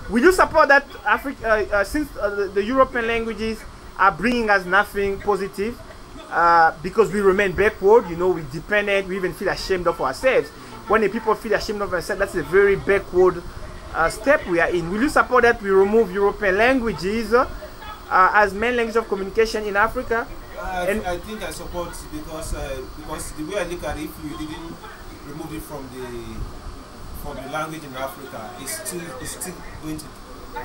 Will you support that Africa, since the European languages are bringing us nothing positive, because we remain backward, you know, we dependent, we even feel ashamed of ourselves. When the people feel ashamed of themselves, that's a very backward step we are in. Will you support that we remove European languages as main language of communication in Africa? I think I support, because the way I look at it, if you didn't remove it from the language in Africa, it's still going to,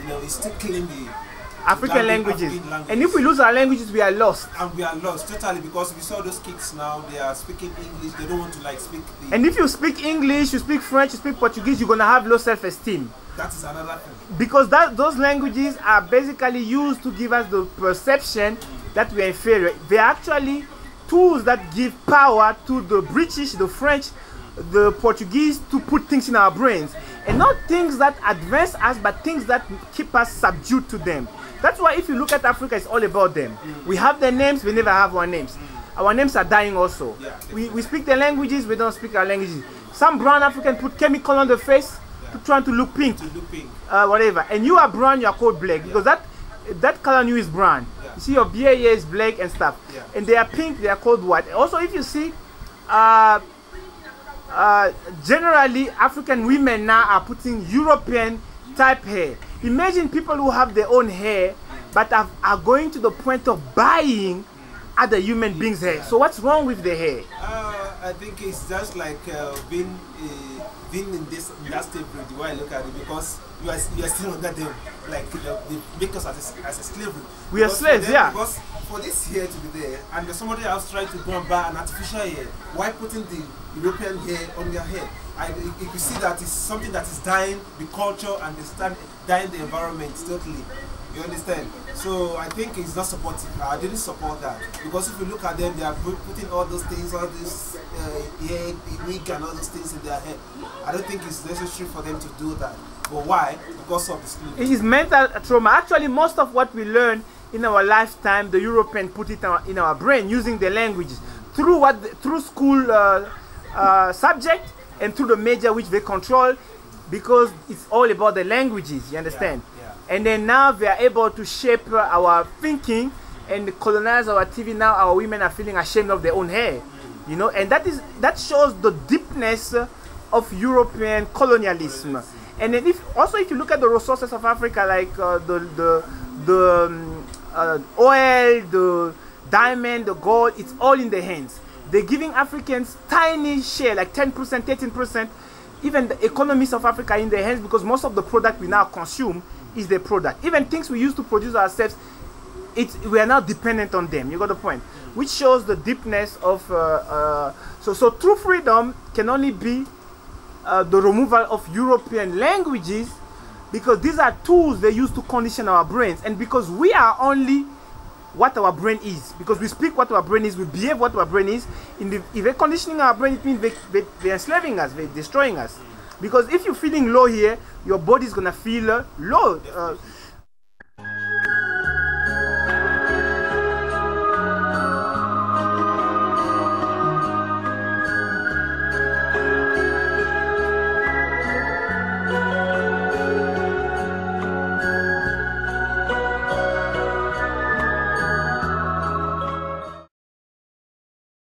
you know, it's still killing the African languages. And if we lose our languages, we are lost. And we are lost totally, because we saw those kids now, they are speaking English, they don't want to like speak the... And if you speak English, you speak French, you speak Portuguese, you're gonna have low self-esteem. That is another thing. Because those languages are basically used to give us the perception that we are inferior. They are actually tools that give power to the British, the French, the Portuguese, to put things in our brains. And not things that advance us, but things that keep us subdued to them. That's why if you look at Africa, it's all about them. We have their names, we never have our names. Our names are dying also. We speak their languages, we don't speak our languages. Some brown African put chemical on the face to try to look pink. Whatever. And you are brown, you are called black, because that color on you is brown. You see your beard here is black and stuff. And they are pink, they are called white. Also, if you see, generally African women now are putting European type hair. Imagine people who have their own hair but are going to the point of buying other human beings' hair. So what's wrong with the hair? I think it's just like being in that state, the way I look at it, because you are still under them, like they make us as a slavery. We are slaves, yeah. Because for this hair to be there, and somebody else trying to go and buy an artificial hair, why putting the European hair on your head? You can see that it's something that is dying the culture and dying the environment totally. You understand? So I think it's not supportive. I didn't support that, because if you look at them, they are putting all those things, all this hair, wig and all those things in their head. I don't think it's necessary for them to do that. But why? Because of the slavery. It is mental trauma. Actually, most of what we learn in our lifetime, the European put it in our brain using the languages through school subject and through the media which they control, because it's all about the languages. You understand? And then now they are able to shape our thinking and colonize our TV. Now our women are feeling ashamed of their own hair, you know, and that shows the deepness of European colonialism. And then if you look at the resources of Africa, like the oil, the diamond, the gold, it's all in their hands. They're giving Africans tiny share, like 10%, 13%. Even the economies of Africa are in their hands, because most of the product we now consume is their product. Even things we used to produce ourselves, we are now dependent on them. You got the point? Which shows the deepness of so true freedom can only be the removal of European languages, because these are tools they use to condition our brains, and because we are only what our brain is, because we speak what our brain is, we behave what our brain is. If they're conditioning our brain, it means they're enslaving us, they're destroying us. Because if you're feeling low here, your body is gonna feel low.